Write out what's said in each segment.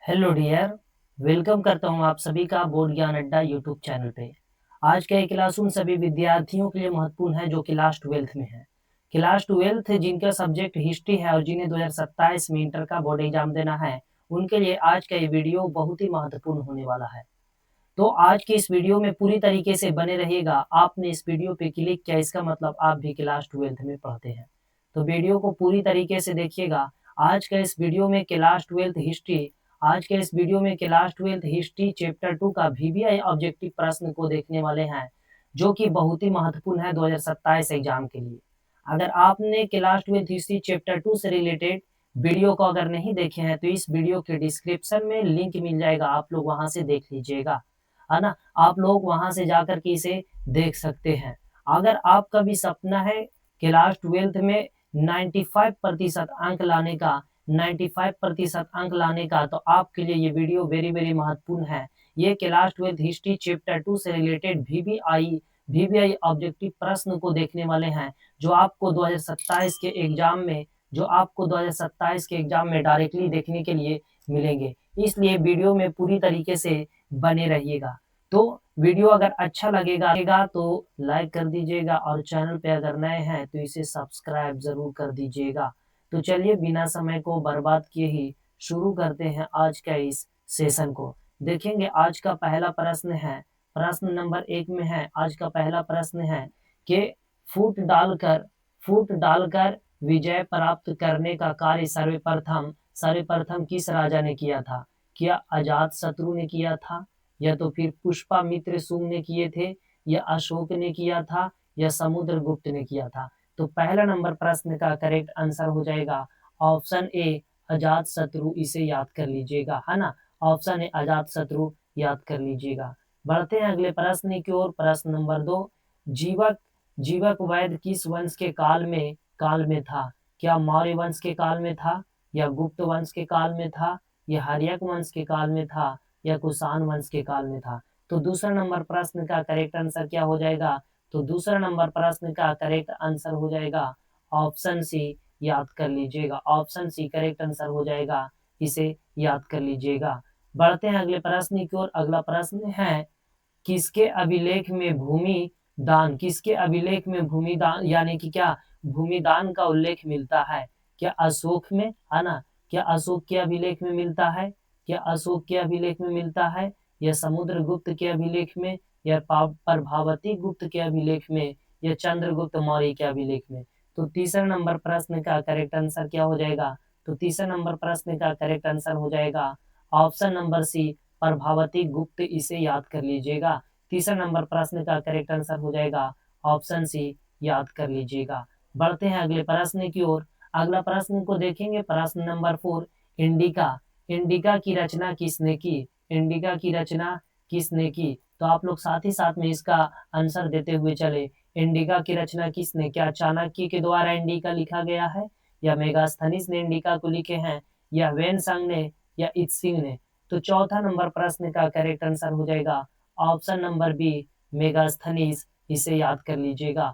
Hello dear. Welcome करता हूं आप सभी का बोर्ड ज्ञान अड्डा यूट्यूब चैनल पे। आज का ये क्लास उन सभी विद्यार्थियों के लिए महत्वपूर्ण है जो क्लास 12th में है। क्लास 12th जिनका सब्जेक्ट हिस्ट्री है और जिन्हें 2027 में इंटर का बोर्ड एग्जाम देना है, उनके लिए आज का ये वीडियो बहुत ही महत्वपूर्ण होने वाला है। तो आज की इस वीडियो में पूरी तरीके से बने रहिएगा। आपने इस वीडियो पे क्लिक किया, इसका मतलब आप भी क्लास 12th में पढ़ते हैं। तो वीडियो को पूरी तरीके से देखिएगा। आज का इस वीडियो में क्लास 12th हिस्ट्री आज के इस वीडियो में क्लास 12th हिस्ट्री चैप्टर 2 का वीवीआई ऑब्जेक्टिव प्रश्न को देखने वाले हैं, जो कि बहुत ही महत्वपूर्ण है 2027 एग्जाम के लिए। अगर आपने क्लास 12th हिस्ट्री चैप्टर 2 से रिलेटेड वीडियो को अगर नहीं देखे हैं तो इस वीडियो के डिस्क्रिप्शन में लिंक मिल जाएगा, आप लोग वहां से देख लीजिएगा, है ना। आप लोग वहां से जाकर के इसे देख सकते हैं। अगर आपका भी सपना है क्लास 12th में 95% अंक लाने का 95% अंक लाने का, तो आपके लिए ये वीडियो वेरी वेरी महत्वपूर्ण है। ये क्लास 12th हिस्ट्री चैप्टर 2 से रिलेटेड वीवीआई ऑब्जेक्टिव प्रश्न को देखने वाले हैं, जो आपको 2027 के एग्जाम में डायरेक्टली देखने के लिए मिलेंगे। इसलिए वीडियो में पूरी तरीके से बने रहिएगा। तो वीडियो अगर अच्छा लगेगा तो लाइक कर दीजिएगा, और चैनल पे अगर नए हैं तो इसे सब्सक्राइब जरूर कर दीजिएगा। तो चलिए बिना समय को बर्बाद किए ही शुरू करते हैं आज का इस सेशन को। देखेंगे आज का पहला प्रश्न है, प्रश्न नंबर 1 में है। आज का पहला प्रश्न है कि फूट डालकर फूट डालकर विजय प्राप्त करने का कार्य सर्वप्रथम किस राजा ने किया था? क्या अजात शत्रु ने किया था, या तो फिर पुष्पामित्र शुंग ने किए थे, या अशोक ने किया था, या समुद्रगुप्त ने किया था? तो पहला नंबर प्रश्न का करेक्ट आंसर हो जाएगा ऑप्शन ए अजात शत्रु। इसे याद कर लीजिएगा, है ना। ऑप्शन ए अजात शत्रु याद कर लीजिएगा। बढ़ते हैं अगले प्रश्न की ओर। प्रश्न नंबर 2, जीवक जीवक वैद्य किस वंश के काल में था? क्या मौर्य वंश के काल में था, या गुप्त वंश के काल में था, या हर्यक वंश के काल में था, या कुषाण वंश के काल में था? तो दूसरा नंबर प्रश्न का करेक्ट आंसर क्या हो जाएगा? तो दूसरा नंबर प्रश्न का करेक्ट आंसर हो जाएगा ऑप्शन सी। याद कर लीजिएगा, ऑप्शन सी करेक्ट आंसर हो जाएगा। इसे याद कर लीजिएगा। बढ़ते हैं अगले प्रश्न की ओर। अगला प्रश्न है, किसके अभिलेख में भूमि दान यानी कि क्या भूमि दान का उल्लेख मिलता है? क्या अशोक में, है ना? क्या अशोक के अभिलेख में मिलता है? क्या अशोक के अभिलेख में मिलता है, या समुद्रगुप्त के अभिलेख में, या प्रभावती गुप्त के अभिलेख में, या चंद्रगुप्त मौर्य के अभिलेख में? तो तीसरा नंबर प्रश्न का करेक्ट आंसर क्या हो जाएगा? तो तीसरा नंबर प्रश्न का करेक्ट आंसर हो जाएगा ऑप्शन नंबर सी, प्रभावती गुप्त। इसे याद कर लीजिएगा। तीसरा नंबर प्रश्न का करेक्ट आंसर हो जाएगा ऑप्शन सी। याद कर लीजिएगा। बढ़ते हैं अगले प्रश्न की ओर। अगला प्रश्न को देखेंगे, प्रश्न नंबर 4, इंडिका इंडिका की रचना किसने की? इंडिका की रचना किसने की? तो आप लोग साथ ही साथ में इसका आंसर देते हुए चले। इंडिका की रचना किसने? क्या चाणक्य के द्वारा इंडिका लिखा गया है, या मेगास्थनीज ने इंडिका को लिखे हैं, या वेनसंग ने, या इत्सिंग ने? तो चौथा नंबर प्रश्न का करेक्ट आंसर हो जाएगा ऑप्शन नंबर बी, मेगास्थनीज। इसे याद कर लीजिएगा।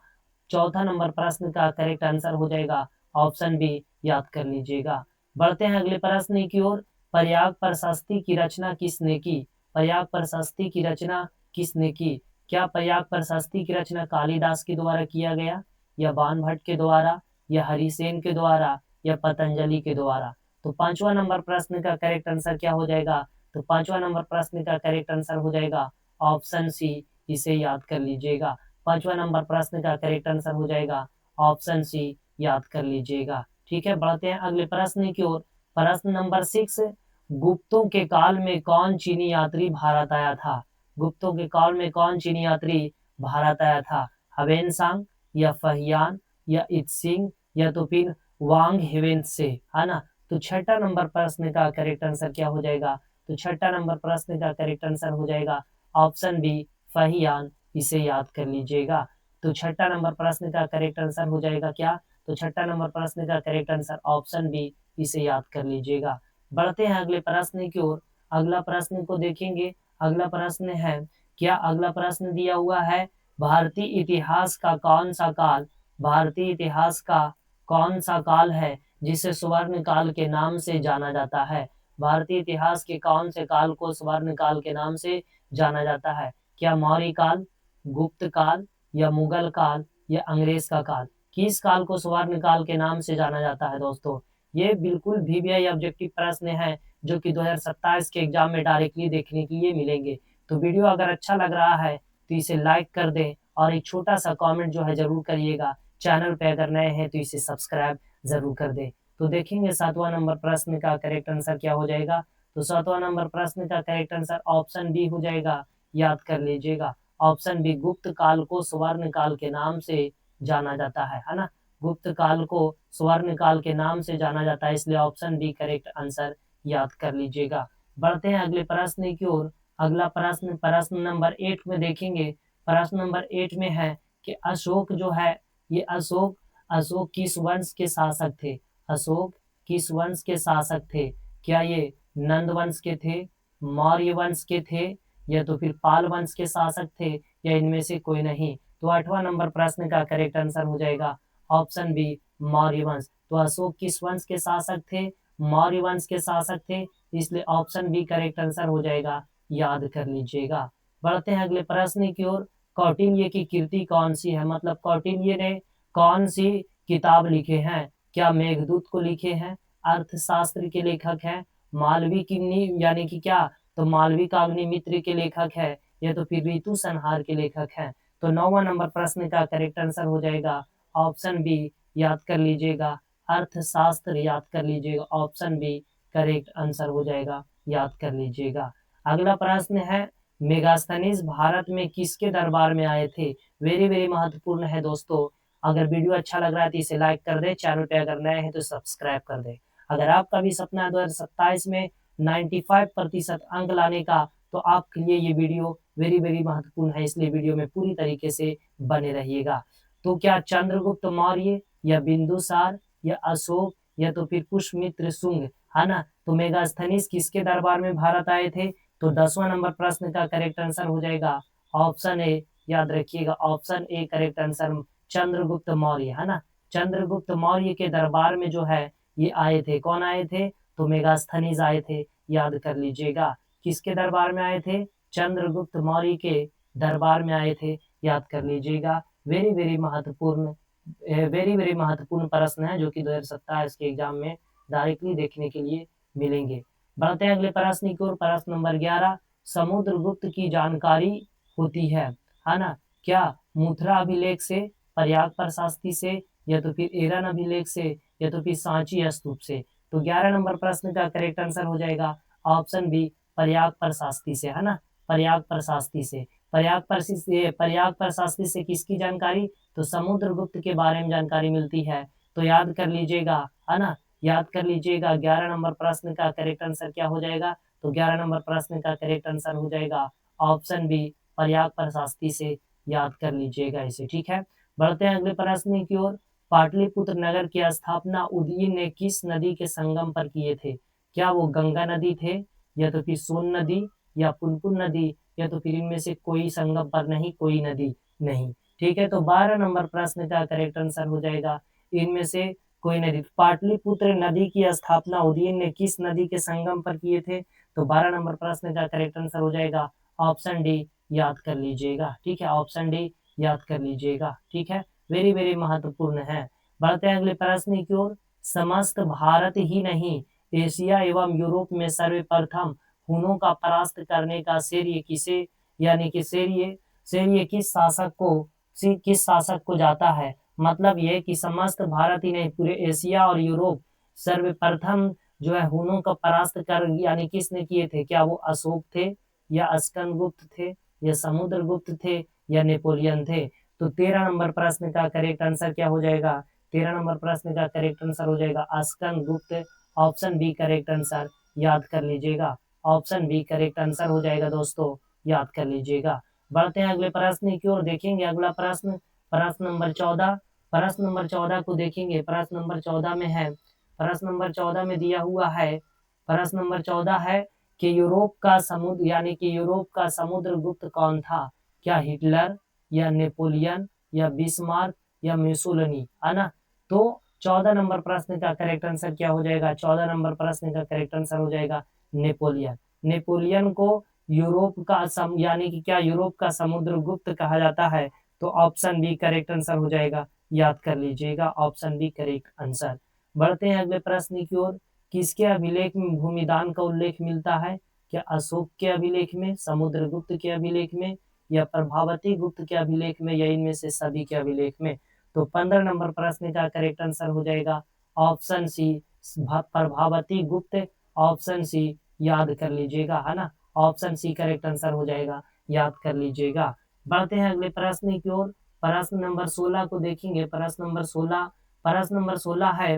चौथा नंबर प्रश्न का करेक्ट आंसर हो जाएगा ऑप्शन बी। याद कर लीजिएगा। बढ़ते हैं अगले प्रश्न की ओर। पर्याग प्रशस्ति की रचना किसने की? पर्याग प्रशस्ति की रचना किसने की? क्या पर्याग प्रशस्ति की रचना कालिदास के द्वारा किया गया, या बाणभट्ट के द्वारा, या हरिसेन के द्वारा, या पतंजलि के द्वारा? तो पांचवा नंबर प्रश्न का करेक्ट आंसर क्या हो जाएगा? तो पांचवा नंबर प्रश्न का करेक्ट आंसर हो जाएगा ऑप्शन सी। इसे याद कर लीजिएगा। पांचवा नंबर प्रश्न का करेक्ट आंसर हो जाएगा ऑप्शन सी। याद कर लीजिएगा। ठीक है, बढ़ते हैं अगले प्रश्न की ओर। प्रश्न नंबर 6, गुप्तों के काल में कौन चीनी यात्री भारत आया था? गुप्तों के काल में कौन चीनी यात्री भारत आया था? हवेनसांग, या फहियान, या इत्सिंग, या तो फिर वांग हेवेन से, है ना। तो छठा नंबर प्रश्न का करेक्ट आंसर क्या हो जाएगा? तो छठा नंबर प्रश्न का करेक्ट आंसर हो जाएगा ऑप्शन बी, फहियान। इसे याद कर लीजिएगा। तो छठा नंबर प्रश्न का करेक्ट आंसर हो जाएगा क्या? तो छठा नंबर प्रश्न का करेक्ट आंसर ऑप्शन बी। इसे याद कर लीजिएगा। बढ़ते हैं अगले प्रश्न की ओर। अगला प्रश्न को देखेंगे। अगला प्रश्न है, क्या अगला प्रश्न दिया हुआ है, भारतीय इतिहास का कौन सा काल भारतीय इतिहास का कौन सा काल है जिसे स्वर्ण काल के नाम से जाना जाता है? भारतीय इतिहास के कौन से काल को स्वर्ण काल के नाम से जाना जाता है? क्या मौर्य काल, गुप्त काल या मुगल काल या अंग्रेज का काल? किस काल को स्वर्ण काल के नाम से जाना जाता है दोस्तों? ये बिल्कुल वीवीआई ऑब्जेक्टिव प्रश्न है जो कि 2027 के एग्जाम में डायरेक्टली देखने के लिए मिलेंगे। तो वीडियो अगर अच्छा लग रहा है तो इसे लाइक कर दें और एक छोटा सा कमेंट जो है जरूर करिएगा। चैनल पे अगर नए हैं तो इसे सब्सक्राइब जरूर कर दें। तो देखेंगे 7वां नंबर प्रश्न का करेक्ट आंसर क्या हो जाएगा। तो 7वां नंबर प्रश्न का करेक्ट आंसर ऑप्शन बी हो जाएगा, याद कर लीजिएगा। ऑप्शन बी, गुप्त काल को स्वर्ण काल के नाम से जाना जाता है ना। गुप्त काल को स्वर्ण काल के नाम से जाना जाता है, इसलिए ऑप्शन बी करेक्ट आंसर याद कर लीजिएगा। बढ़ते हैं अगले प्रश्न की ओर। अगला प्रश्न नंबर 8 में देखेंगे। प्रश्न नंबर 8 में है कि अशोक जो है, ये अशोक किस वंश के शासक थे? अशोक किस वंश के शासक थे? क्या ये नंद वंश के थे, मौर्य वंश के थे, या तो फिर पाल वंश के शासक थे, या इनमें से कोई नहीं? तो 8वां नंबर प्रश्न का करेक्ट आंसर हो जाएगा ऑप्शन बी, मौर्य वंश। तो अशोक किस वंश के शासक थे? मौर्य वंश के शासक थे, इसलिए ऑप्शन बी करेक्ट आंसर हो जाएगा, याद कर लीजिएगा। बढ़ते हैं अगले प्रश्न की ओर। कौटिल्य की कृति कौन सी है? मतलब कौटिल्य ने कौन सी किताब लिखे हैं? क्या मेघदूत को लिखे हैं, अर्थशास्त्र के लेखक हैं, मालवी की यानी कि क्या, तो मालवी काग्निमित्र के लेखक है, या तो फिर ऋतु संहार के लेखक हैं? तो 9वां नंबर प्रश्न का करेक्ट आंसर हो जाएगा ऑप्शन बी, याद कर लीजिएगा, अर्थशास्त्र याद कर लीजिएगा। ऑप्शन बी करेक्ट आंसर हो जाएगा, याद कर लीजिएगा। अगला प्रश्न है, मेगास्थनीज भारत में किसके दरबार में आए थे? वेरी वेरी महत्वपूर्ण है दोस्तों। अगर वीडियो अच्छा लग रहा है तो इसे लाइक कर दे, चैनल पे अगर नए हैं तो सब्सक्राइब कर दे। अगर आपका भी सपना है 2027 में 95% अंक लाने का, तो आपके लिए ये वीडियो वेरी वेरी महत्वपूर्ण है, इसलिए वीडियो में पूरी तरीके से बने रहिएगा। तो क्या चंद्रगुप्त मौर्य या बिंदुसार या अशोक या तो फिर पुष्यमित्र शुंग, है ना? तो मेगास्थनीज किसके दरबार में भारत आए थे? तो 10वां नंबर प्रश्न का करेक्ट आंसर हो जाएगा ऑप्शन ए, याद रखिएगा, option A correct answer, Chandragupta Maurya, है ना। चंद्रगुप्त मौर्य के दरबार में जो है ये आए थे। कौन आए थे? तो मेगास्थनीज आए थे, याद कर लीजिएगा। किसके दरबार में आए थे? चंद्रगुप्त मौर्य के दरबार में आए थे, याद कर लीजिएगा। वेरी वेरी महत्वपूर्ण, वेरी वेरी महत्वपूर्ण प्रश्न है जो कि 2027 के एग्जाम में डायरेक्टली देखने के लिए मिलेंगे। बढ़ते हैं अगले प्रश्न की ओर। प्रश्न नंबर 11, समुद्रगुप्त की जानकारी होती है ना? क्या मुथरा अभिलेख से, प्रयाग प्रशास्ति से, या तो फिर एरन अभिलेख से, या तो फिर सांची स्तूप से? तो 11 नंबर प्रश्न का करेक्ट आंसर हो जाएगा ऑप्शन बी, प्रयाग प्रशास्ति से, है ना। प्रयाग प्रशास्ति से। प्रयाग प्रशास्ति से किसकी जानकारी? तो समुद्रगुप्त के बारे में जानकारी मिलती है। तो याद कर लीजिएगा, है ना, याद कर लीजिएगा। 11 नंबर प्रश्न का करेक्ट आंसर क्या हो जाएगा? तो 11 नंबर प्रश्न का करेक्ट आंसर हो जाएगा ऑप्शन बी, प्रयाग प्रशास्ति से, याद कर लीजिएगा इसे, ठीक है। बढ़ते हैं अगले प्रश्न की ओर। पाटलिपुत्र नगर की स्थापना उदयन ने किस नदी के संगम पर किए थे? क्या वो गंगा नदी थे, या तो फिर सोन नदी, या पुनपुन नदी, या तो फिर इनमें से कोई संगम पर नहीं, कोई नदी नहीं, ठीक है। तो 12 नंबर प्रश्न का करेक्ट आंसर हो जाएगा इनमें से कोई नदी। पाटलिपुत्र नदी की स्थापना उदयन ने किस नदी के संगम पर किए थे? तो 12 नंबर प्रश्न का करेक्ट आंसर हो जाएगा ऑप्शन डी, याद कर लीजिएगा, ठीक है। ऑप्शन डी याद कर लीजिएगा, ठीक है। वेरी वेरी महत्वपूर्ण है। बढ़ते हैं अगले प्रश्न की ओर। समस्त भारत ही नहीं, एशिया एवं यूरोप में सर्वप्रथम हुनों का परास्त करने का श्रेय किसे, यानी कि श्रेय किस शासक को जाता है? मतलब ये कि समस्त भारत ही नहीं, पूरे एशिया और यूरोप सर्वप्रथम जो है हुनों का परास्त कर यानी किसने किए थे? क्या वो अशोक थे, या स्कंदगुप्त थे, या समुद्रगुप्त थे, या नेपोलियन थे? तो 13 नंबर प्रश्न का करेक्ट आंसर क्या हो जाएगा? 13 नंबर प्रश्न का करेक्ट आंसर हो जाएगा Skandagupta. Option B correct answer, याद कर लीजिएगा। ऑप्शन बी करेक्ट आंसर हो जाएगा दोस्तों, याद कर लीजिएगा। बढ़ते हैं अगले प्रश्न की ओर। देखेंगे अगला प्रश्न, प्रश्न नंबर 14। प्रश्न नंबर 14 को देखेंगे। प्रश्न नंबर 14 में है, प्रश्न नंबर 14 में दिया हुआ है, प्रश्न नंबर 14 है कि यूरोप का समुद्र यानी कि यूरोप का समुद्रगुप्त कौन था? क्या हिटलर, या नेपोलियन, या बिस्मार्क, या मुसोलिनी, है ना? तो 14 नंबर प्रश्न का करेक्ट आंसर क्या हो जाएगा? 14 नंबर प्रश्न का करेक्ट आंसर हो जाएगा नेपोलियन। नेपोलियन को यूरोप का यानी कि क्या यूरोप का समुद्रगुप्त कहा जाता है? तो ऑप्शन बी करेक्ट आंसर हो जाएगा, याद कर लीजिएगा, ऑप्शन बी करेक्ट आंसर। बढ़ते हैं अगले प्रश्न की ओर। किसके अभिलेख में भूमिदान का उल्लेख मिलता है? क्या अशोक के अभिलेख में, समुद्रगुप्त के अभिलेख में, या प्रभावती गुप्त के अभिलेख में, या इनमें से सभी के अभिलेख में? तो 15 नंबर प्रश्न का करेक्ट आंसर हो जाएगा ऑप्शन सी प्रभावती गुप्त। ऑप्शन सी याद कर लीजिएगा, है ना, ऑप्शन सी करेक्ट आंसर हो जाएगा, याद कर लीजिएगा। बढ़ते हैं अगले प्रश्न की ओर। प्रश्न नंबर 16 को देखेंगे। प्रश्न नंबर 16 है,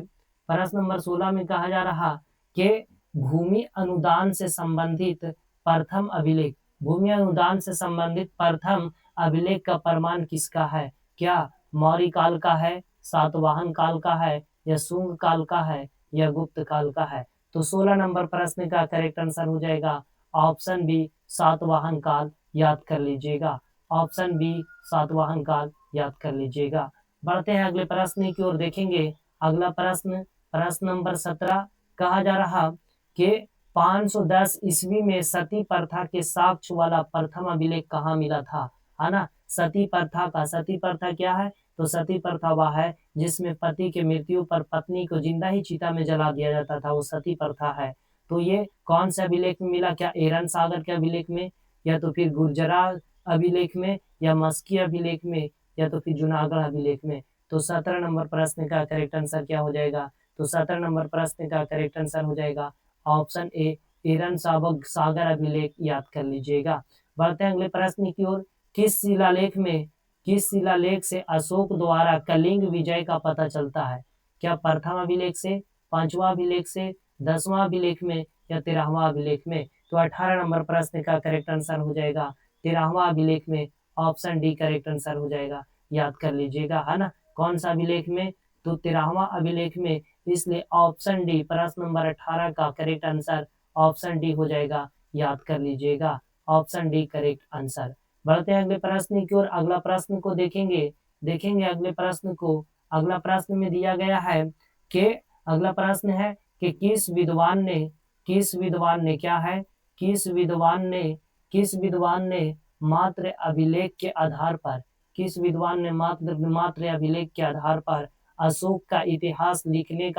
प्रश्न नंबर 16 में कहा जा रहा कि भूमि अनुदान से संबंधित प्रथम अभिलेख, भूमि अनुदान से संबंधित प्रथम अभिलेख का प्रमाण किसका है? क्या मौर्य काल का है, सातवाहन काल का है, या शुंग काल का है, या गुप्त काल का है? तो 16 नंबर प्रश्न का करेक्ट आंसर हो जाएगा ऑप्शन बी सातवाहन काल, याद कर लीजिएगा, ऑप्शन बी सातवाहन काल, याद कर लीजिएगा। बढ़ते हैं अगले प्रश्न की ओर देखेंगे। अगला प्रश्न, प्रश्न नंबर 17 कहा जा रहा कि 510 ईस्वी में सती प्रथा के साक्ष्य वाला प्रथम अभिलेख कहाँ मिला था? है ना, सती प्रथा का, सती प्रथा क्या है? तो सती प्रथा वह है जिसमें पति के मृत्यु पर पत्नी को जिंदा ही चिता में जला दिया जाता था, वो सती प्रथा है। तो ये कौन से अभिलेख में मिला? क्या एरन सागर के अभिलेख में, या तो फिर गुर्जरा अभिलेख में, या मस्की अभिलेख में, या तो फिर जूनागढ़ अभिलेख में? तो 17 नंबर प्रश्न का करेक्ट आंसर क्या हो जाएगा? तो 17 नंबर प्रश्न का करेक्ट आंसर हो जाएगा ऑप्शन ए एरन सागर अभिलेख, याद कर लीजिएगा। बढ़ते हैं अगले प्रश्न की ओर। किस शिलालेख में, किस शिलालेख से अशोक द्वारा कलिंग विजय का पता चलता है? क्या प्रथम अभिलेख से, पांचवा अभिलेख से, 10वां अभिलेख में, या 13वां अभिलेख में? तो 18 नंबर प्रश्न का करेक्ट आंसर हो जाएगा 13वां अभिलेख में, ऑप्शन डी करेक्ट आंसर हो जाएगा, याद कर लीजिएगा, है ना। कौन सा अभिलेख में? तो 13वां अभिलेख में, इसलिए ऑप्शन डी प्रश्न नंबर 18 का करेक्ट आंसर ऑप्शन डी हो जाएगा, याद कर लीजिएगा, ऑप्शन डी करेक्ट आंसर। बढ़ते हैं अगले प्रश्न की ओर। अगला प्रश्न को देखेंगे, देखेंगे अगले प्रश्न को। अगला प्रश्न में दिया गया है कि, अगला प्रश्न है कि किस विद्वान ने, किस विद्वान ने क्या है, किस विद्वान ने, किस विद्वान ने मात्र अभिलेख के आधार पर, किस विद्वान ने मात्र अभिलेख के आधार पर अशोक का इतिहास लिखने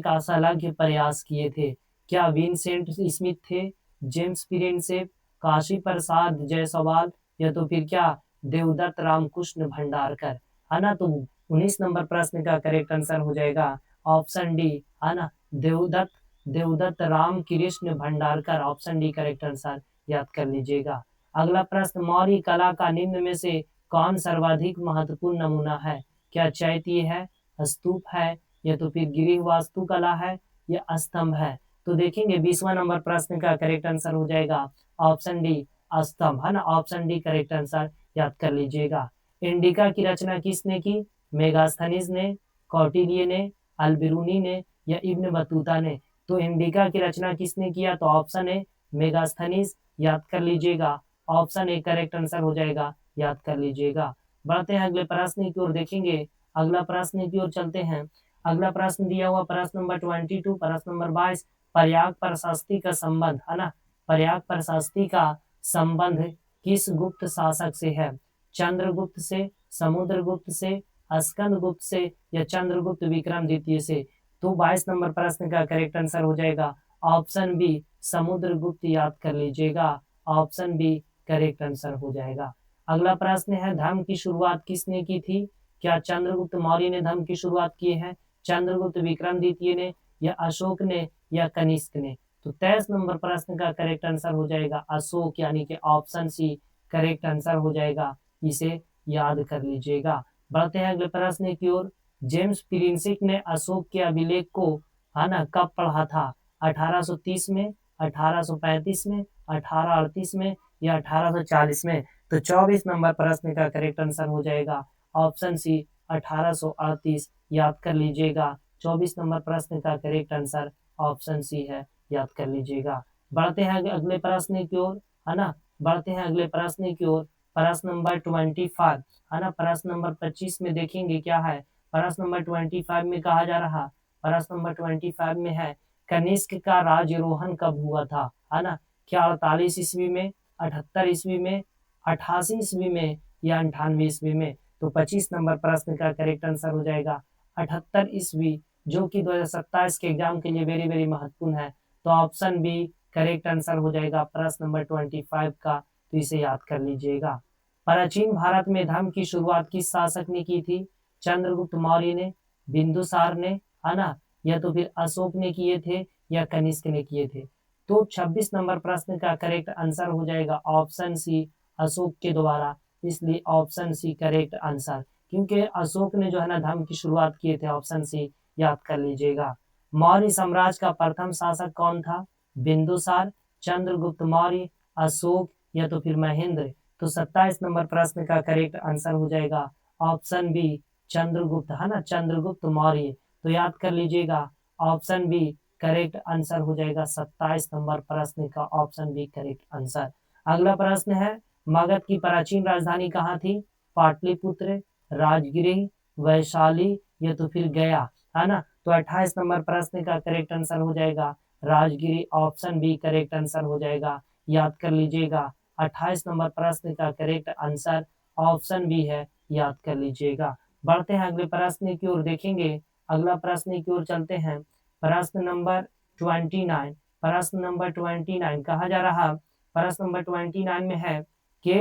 का असलग्य प्रयास किए थे? क्या विंसेंट स्मिथ थे, जेम्स प्रिंसेप, काशी प्रसाद जायसवाल, या तो फिर क्या देवदत्त रामकृष्ण भंडारकर? है ना, तो 19 नंबर प्रश्न का करेक्ट आंसर हो जाएगा ऑप्शन डी, है ना, Devadatta Devadatta Ramkrishna Bhandarkar, option D correct answer, याद कर लीजिएगा। अगला प्रश्न, मौर्य कला का निम्न में से कौन सर्वाधिक महत्वपूर्ण नमूना है? क्या चैत्य है, स्तूप है, या तो फिर गृह वास्तुकला है, या स्तंभ है? तो देखेंगे 20वां नंबर प्रश्न का करेक्ट आंसर हो जाएगा ऑप्शन डी स्तंभ, है ना, ऑप्शन डी करेक्ट आंसर, याद कर लीजिएगा। इंडिका की रचना किसने की? मेगास्थनीज ने, कौटिल्य ने, अल्बिरूनी ने, या इब्न बतूता ने? तो इंडिका की रचना किसने किया? तो ऑप्शन ए मेगास्थनीज, याद कर लीजिएगा, ऑप्शन ए करेक्ट आंसर हो जाएगा, याद कर लीजिएगा। बढ़ते हैं अगले प्रश्न की ओर देखेंगे। अगला प्रश्न की ओर चलते हैं। अगला प्रश्न दिया हुआ प्रश्न नंबर 22, प्रश्न नंबर 22, प्रयाग प्रशस्ति का संबंध, है ना, प्रयाग प्रशस्ति का संबंध किस गुप्त शासक से है? चंद्रगुप्त से, समुद्रगुप्त से, स्कंदगुप्त से, या चंद्रगुप्त विक्रम द्वितीय से? तो 22 नंबर प्रश्न का करेक्ट आंसर हो जाएगा ऑप्शन बी समुद्रगुप्त, याद कर लीजिएगा, ऑप्शन बी करेक्ट आंसर हो जाएगा। अगला प्रश्न है, धर्म की शुरुआत किसने की थी? क्या चंद्रगुप्त मौर्य ने धर्म की शुरुआत की है, चंद्रगुप्त विक्रम द्वितीय ने, या अशोक ने, या कनिष्क ने? तो 23 नंबर प्रश्न का करेक्ट आंसर हो जाएगा अशोक, यानी कि ऑप्शन सी करेक्ट आंसर हो जाएगा, इसे याद कर लीजिएगा। बढ़ते हैं अगले प्रश्न की ओर। जेम्स प्रिंसिक ने अशोक के अभिलेख को, है ना, कब पढ़ा था? 1830 में, 1835 में, 1838 में, या 1840 में? तो 24 नंबर प्रश्न का करेक्ट आंसर हो जाएगा ऑप्शन सी 1838, याद कर लीजिएगा। 24 नंबर प्रश्न का करेक्ट आंसर ऑप्शन सी है, याद कर लीजिएगा। बढ़ते हैं अगले प्रश्न की ओर, है ना, बढ़ते हैं अगले प्रश्न की ओर। प्रश्न नंबर 25, है ना, प्रश्न नंबर 25 में देखेंगे क्या है। प्रश्न नंबर 25 में कहा जा रहा, प्रश्न नंबर 25 में है कनिष्क का राजरोहण कब हुआ था, है ना? क्या 48 ईस्वी में, 78 ईस्वी में, 88 ईस्वी में या 98 ईस्वी में? तो 25 नंबर प्रश्न का करेक्ट आंसर हो जाएगा 78 ईस्वी, जो कि 2027 के एग्जाम के लिए वेरी वेरी महत्वपूर्ण है। तो ऑप्शन बी करेक्ट आंसर हो जाएगा प्रश्न नंबर 25 का, तो इसे याद कर लीजिएगा। प्राचीन भारत में धर्म की शुरुआत किस शासक ने की थी? चंद्रगुप्त मौर्य ने, बिंदुसार ने, है ना, या तो फिर अशोक ने किए थे या कनिष्क ने किए थे? तो 26 नंबर प्रश्न का करेक्ट आंसर हो जाएगा ऑप्शन सी अशोक के द्वारा, इसलिए ऑप्शन सी करेक्ट आंसर, क्योंकि अशोक ने जो है ना धर्म की शुरुआत किए थे, ऑप्शन सी याद कर लीजिएगा। मौर्य साम्राज्य का प्रथम शासक कौन था? बिंदुसार, चंद्रगुप्त मौर्य, अशोक या तो फिर महेंद्र? तो 27 नंबर प्रश्न का करेक्ट आंसर हो जाएगा ऑप्शन बी चंद्रगुप्त, है ना, चंद्रगुप्त मौर्य। तो याद कर लीजिएगा ऑप्शन बी करेक्ट आंसर हो जाएगा 27 नंबर प्रश्न का, ऑप्शन बी करेक्ट आंसर। अगला प्रश्न है मगध की प्राचीन राजधानी कहाँ थी? पाटलिपुत्र, राजगृह, वैशाली या तो फिर गया, है ना? तो 28 नंबर प्रश्न का करेक्ट आंसर हो जाएगा Rajgriha, option B correct answer हो जाएगा, याद कर लीजिएगा। 28 नंबर प्रश्न का करेक्ट आंसर ऑप्शन बी है, याद कर लीजिएगा। बढ़ते हैं अगले प्रश्न की ओर, देखेंगे अगला प्रश्न की ओर चलते हैं। प्रश्न नंबर 29, प्रश्न नंबर 29 कहा जा रहा, प्रश्न नंबर 29 में है कि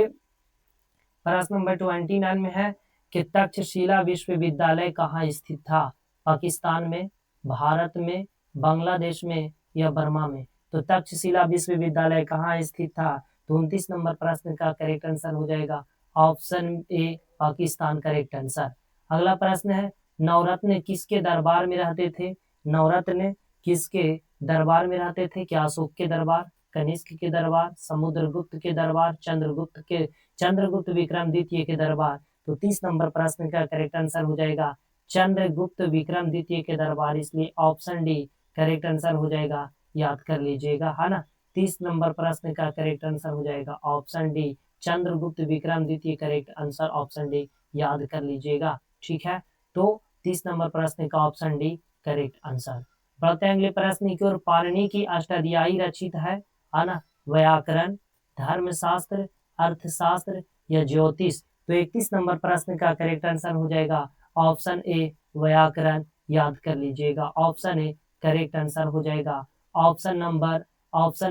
प्रश्न नंबर 29 में है कि तक्षशिला विश्वविद्यालय कहाँ स्थित था? पाकिस्तान में, भारत में, बांग्लादेश में या बर्मा में? तो तक्षशिला विश्वविद्यालय कहाँ स्थित था? तो 29 नंबर प्रश्न का करेक्ट आंसर हो जाएगा option A Pakistan, correct answer. अगला प्रश्न है नवरत्न किसके दरबार में रहते थे? नवरत्न किसके दरबार में रहते थे? क्या अशोक के दरबार, कनिष्क के दरबार, समुद्रगुप्त के दरबार, चंद्रगुप्त विक्रम द्वितीय के दरबार? तो 30 नंबर प्रश्न का करेक्ट आंसर हो जाएगा चंद्रगुप्त विक्रम द्वितीय के दरबार, इसलिए ऑप्शन डी करेक्ट आंसर हो जाएगा, याद कर लीजिएगा, है ना? 30 नंबर प्रश्न का करेक्ट आंसर हो जाएगा ऑप्शन डी चंद्रगुप्त विक्रम द्वितीय, करेक्ट आंसर ऑप्शन डी, याद कर लीजिएगा। ठीक है, तो 30 नंबर प्रश्न का ऑप्शन डी करेक्ट आंसर। बढ़ते हैं अगले प्रश्न की ओर। पाणिनि की अष्टाध्यायी रचित है ना? व्याकरण, धर्मशास्त्र, अर्थशास्त्र या ज्योतिष? तो 31 नंबर प्रश्न का करेक्ट आंसर हो जाएगा ऑप्शन ए व्याकरण, याद कर लीजिएगा, ऑप्शन ए करेक्ट आंसर हो जाएगा। Option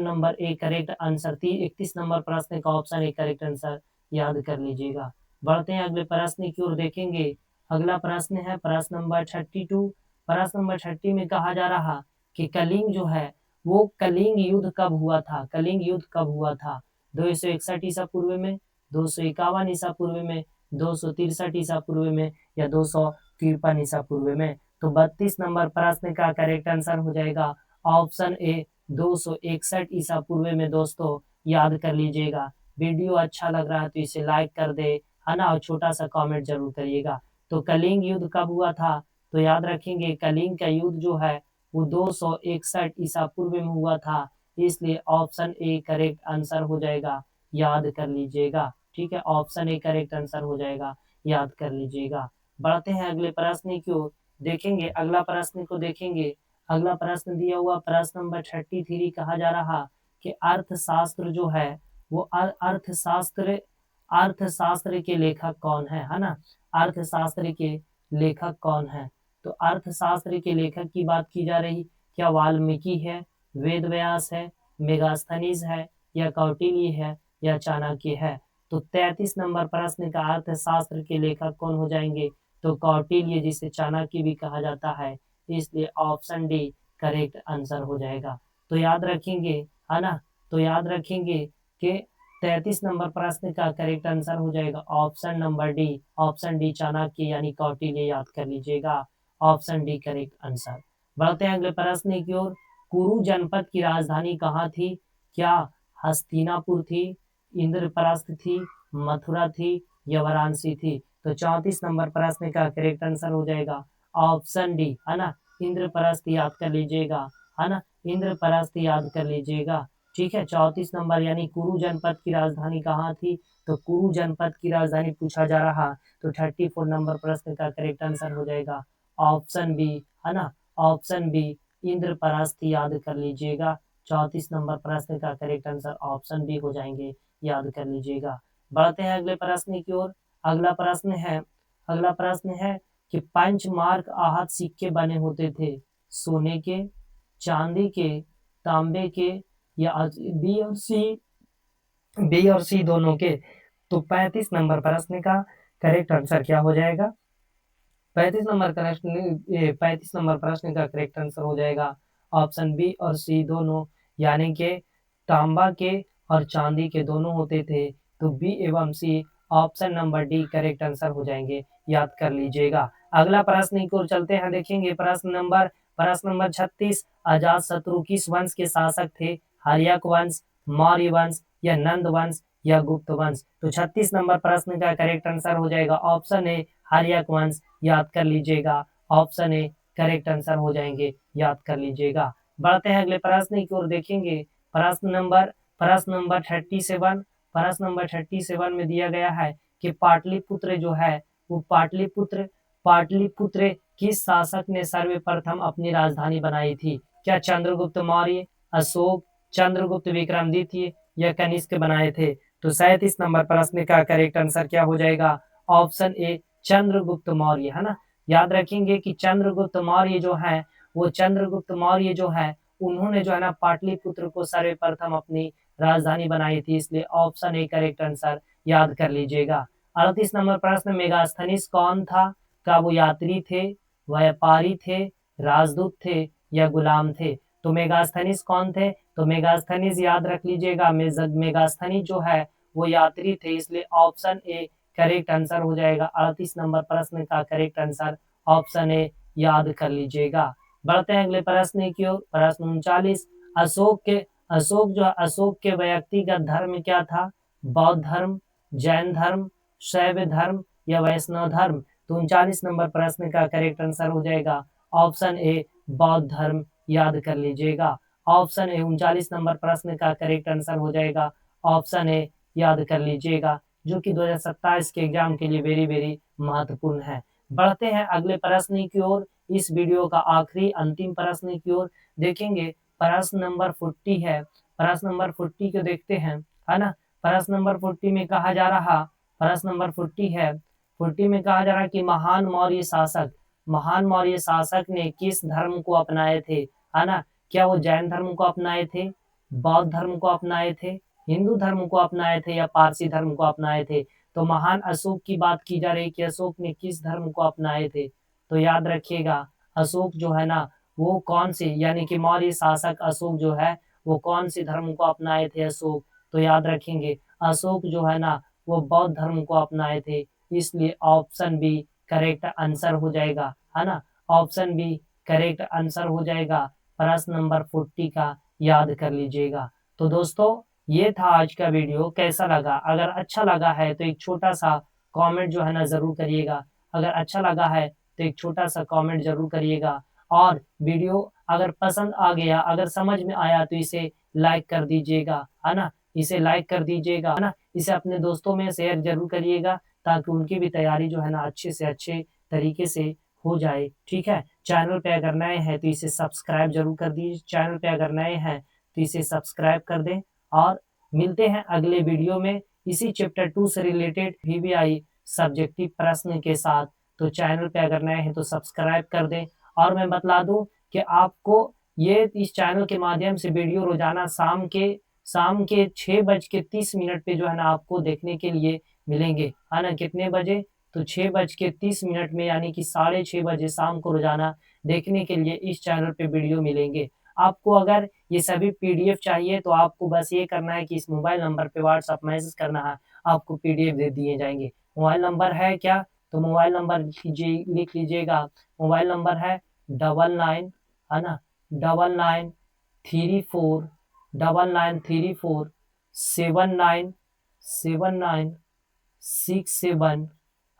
number A correct answer, 31 number प्रश्न का ऑप्शन ए करेक्ट आंसर, याद कर लीजिएगा। बढ़ते हैं अगले प्रश्न की ओर, देखेंगे अगला प्रश्न है प्रश्न नंबर 32। प्रश्न नंबर 30 में कहा जा रहा कि कलिंग जो है वो कलिंग युद्ध कब हुआ था? कलिंग युद्ध कब हुआ था? 261 ईसा पूर्व में, 251 ईसा पूर्व में, 263 ईसा पूर्व में या 253 ईसा पूर्व में? तो 32 नंबर प्रश्न का करेक्ट आंसर हो जाएगा ऑप्शन ए 261 ईसा पूर्व में। दोस्तों याद कर लीजिएगा। वीडियो अच्छा लग रहा है तो इसे लाइक कर दे, है ना, और छोटा सा कमेंट जरूर करिएगा। तो कलिंग युद्ध कब हुआ था? तो याद रखेंगे कलिंग का युद्ध जो है वो 261 ईसा पूर्व में हुआ था, इसलिए ऑप्शन ए करेक्ट आंसर हो जाएगा, याद कर लीजिएगा। ठीक है, ऑप्शन ए करेक्ट आंसर हो जाएगा, याद कर लीजिएगा। बढ़ते हैं अगले प्रश्न की ओर, देखेंगे अगला प्रश्न को, देखेंगे अगला प्रश्न दिया हुआ प्रश्न नंबर 33। कहा जा रहा कि अर्थशास्त्र जो है वो अर्थशास्त्र के लेखक कौन है ना? अर्थशास्त्र के लेखक कौन है? तो अर्थशास्त्र के लेखक की बात की जा रही, क्या वाल्मीकि है, वेद व्यास है, मेगास्थनीज है या कौटिल्य है या चाणक्य है? तो 33 नंबर प्रश्न का अर्थशास्त्र के लेखक कौन हो जाएंगे? तो कौटिल्य, जिसे चाणक्य भी कहा जाता है, इसलिए ऑप्शन डी करेक्ट आंसर हो जाएगा। तो याद रखेंगे, है ना, तो याद रखेंगे कि 33 नंबर प्रश्न का करेक्ट आंसर हो जाएगा option number D, option D Chanakya यानी कौटिल्य, याद कर लीजिएगा, ऑप्शन डी करेक्ट आंसर। बढ़ते हैं अगले प्रश्न की ओर। कुरु जनपद की राजधानी कहाँ थी? क्या हस्तिनापुर थी, इंद्रप्रस्थ थी, मथुरा थी या वाराणसी थी? तो 34 नंबर प्रश्न का करेक्ट आंसर हो जाएगा ऑप्शन डी, है ना, इंद्रप्रस्थ, याद कर लीजिएगा, है ना, इंद्रप्रस्थ याद कर लीजिएगा। ठीक है। 34 नंबर यानी कुरु जनपद की राजधानी कहाँ थी, तो कुरु जनपद की राजधानी पूछा जा रहा, तो 34 नंबर प्रश्न का करेक्ट आंसर हो जाएगा ऑप्शन बी, है ना, ऑप्शन बी इंद्रप्रस्थ, याद कर लीजिएगा। 34 नंबर प्रश्न का करेक्ट आंसर ऑप्शन बी हो जाएंगे, याद कर लीजिएगा। बढ़ते हैं अगले प्रश्न की ओर। अगला प्रश्न है, अगला प्रश्न है कि पंचमार्क आहत सिक्के बने होते थे, सोने के, चांदी के, तांबे के, या बी और सी दोनों के। तो 35 नंबर प्रश्न का करेक्ट आंसर क्या हो जाएगा, 35 नंबर प्रश्न का करेक्ट आंसर हो जाएगा ऑप्शन बी और सी दोनों, यानी कि तांबा के और चांदी के दोनों होते थे। तो बी एवं C option number D correct answer हो जाएंगे, याद कर लीजिएगा। अगला प्रश्न की ओर चलते हैं, देखेंगे प्रश्न नंबर 36, अजात शत्रु किस वंश के शासक थे, हर्यक वंश, मौर्य वंश, या नंद वंश, या गुप्त वंश। तो 36 नंबर प्रश्न का करेक्ट आंसर हो जाएगा ऑप्शन ए हर्यक वंश, याद कर लीजिएगा। ऑप्शन ए करेक्ट आंसर हो जाएंगे, याद कर लीजिएगा। बढ़ते हैं अगले प्रश्न की ओर, देखेंगे प्रश्न नंबर 37। प्रश्न नंबर 37 में दिया गया है कि पाटलिपुत्र जो है वो पाटलिपुत्र किस शासक ने सर्वप्रथम अपनी राजधानी बनाई थी, क्या चंद्रगुप्त मौर्य, अशोक, चंद्रगुप्त विक्रमादित्य, या कनिष्क बनाए थे। तो 37 नंबर प्रश्न का करेक्ट आंसर क्या हो जाएगा, ऑप्शन ए चंद्रगुप्त मौर्य, है ना। याद रखेंगे कि चंद्रगुप्त मौर्य जो है वो चंद्रगुप्त मौर्य जो है उन्होंने जो है ना पाटलिपुत्र को सर्वप्रथम अपनी राजधानी बनाई थी, इसलिए ऑप्शन ए करेक्ट आंसर, याद कर लीजिएगा। 38 नंबर प्रश्न, मेगास्थनीज कौन था, क्या वो यात्री थे, व्यापारी थे, राजदूत थे, या गुलाम थे। तो मेगास्थनीज कौन थे, तो मेगास्थनीज याद रख लीजिएगा, मेगास्थनीज जो है वो यात्री थे, इसलिए ऑप्शन ए करेक्ट आंसर हो जाएगा। 38 नंबर प्रश्न का करेक्ट आंसर ऑप्शन ए, याद कर लीजिएगा। बढ़ते हैं अगले प्रश्न की ओर। प्रश्न 39, अशोक के व्यक्तिगत धर्म क्या था, बौद्ध धर्म, जैन धर्म, शैव धर्म, या वैष्णव धर्म। तो 39 नंबर प्रश्न का करेक्ट आंसर हो जाएगा ऑप्शन ए बौद्ध धर्म, याद कर लीजिएगा। ऑप्शन ए 39 नंबर प्रश्न का करेक्ट आंसर हो जाएगा ऑप्शन ए, याद कर लीजिएगा, जो कि 2027 के एग्जाम के लिए वेरी वेरी महत्वपूर्ण है। बढ़ते हैं अगले प्रश्न की ओर, इस वीडियो का आखिरी अंतिम प्रश्न की ओर, देखेंगे प्रश्न नंबर 40 है। प्रश्न नंबर 40 को देखते हैं, है ना। प्रश्न नंबर 40 में कहा जा रहा, प्रश्न नंबर 40 है, 40 में कहा जा रहा कि महान मौर्य शासक ने किस धर्म को अपनाए थे, है ना। क्या वो जैन धर्म को अपनाए थे, बौद्ध धर्म को अपनाए थे, हिंदू धर्म को अपनाए थे, या पारसी धर्म को अपनाए थे। तो महान अशोक की बात की जा रही है कि अशोक ने किस धर्म को अपनाए थे। तो याद रखिएगा अशोक जो है ना वो कौन से, यानी कि मौर्य शासक अशोक जो है वो कौन से धर्म को अपनाए थे अशोक। तो याद रखेंगे अशोक जो है ना वो बौद्ध धर्म को अपनाए थे, इसलिए ऑप्शन बी करेक्ट आंसर हो जाएगा, है ना। ऑप्शन बी करेक्ट आंसर हो जाएगा प्रश्न नंबर 40 का, याद कर लीजिएगा। तो दोस्तों ये था आज का वीडियो, कैसा लगा, अगर अच्छा लगा है तो एक छोटा सा कमेंट जो है ना जरूर करिएगा। अगर अच्छा लगा है तो एक छोटा सा कमेंट जरूर करिएगा, और वीडियो अगर पसंद आ गया, अगर समझ में आया तो इसे लाइक कर दीजिएगा, है ना। इसे लाइक कर दीजिएगा, है ना। इसे अपने दोस्तों में शेयर जरूर करिएगा, ताकि उनकी भी तैयारी जो है ना अच्छे से अच्छे तरीके से हो जाए, ठीक है। चैनल पे अगर नए हैं तो इसे सब्सक्राइब जरूर कर दीजिए, चैनल पे अगर नए हैं तो इसे सब्सक्राइब कर दें। और मिलते हैं अगले वीडियो में इसी चैप्टर 2 से रिलेटेड वीवीआई सब्जेक्टिव प्रश्न के साथ। तो चैनल पे अगर नए हैं तो सब्सक्राइब कर दें। और मैं बतला दूं कि आपको ये इस चैनल के माध्यम से वीडियो रोजाना शाम के 6:30 पे जो है ना आपको देखने के लिए मिलेंगे, है ना। कितने बजे, तो 6:30 में, यानी कि 6:30 शाम को रोजाना देखने के लिए इस चैनल पे वीडियो मिलेंगे। आपको अगर ये सभी पीडीएफ चाहिए तो आपको बस ये करना है कि इस मोबाइल नंबर पे व्हाट्सएप मैसेज करना है, आपको पीडीएफ दे दिए जाएंगे। मोबाइल नंबर है क्या, तो मोबाइल नंबर लिख लीजिएगा। मोबाइल नंबर है 99, है ना, 9934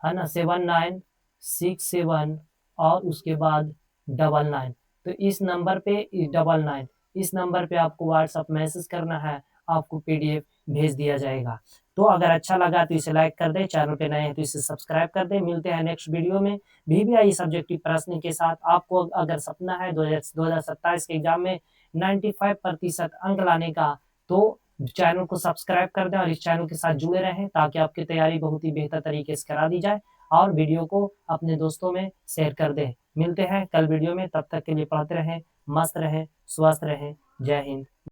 है ना, 7967, और उसके बाद 99। तो इस नंबर पे 99, इस नंबर पे आपको व्हाट्सएप मैसेज करना है, आपको पीडीएफ भेज दिया जाएगा। तो अगर अच्छा लगा तो इसे लाइक कर दें, चैनल पे नए हैं तो इसे सब्सक्राइब कर दें। मिलते हैं नेक्स्ट वीडियो में वीवीआई सब्जेक्टिव प्रश्न के साथ। आपको अगर सपना है 2027 के एग्जाम में 95% अंक लाने का, तो चैनल को सब्सक्राइब कर दें और इस चैनल के साथ जुड़े रहें ताकि आपकी तैयारी बहुत ही बेहतर तरीके से करा दी जाए, और वीडियो को अपने दोस्तों में शेयर कर दें। मिलते हैं कल वीडियो में, तब तक के लिए पढ़ते रहें, मस्त रहें, स्वस्थ रहें। जय हिंद।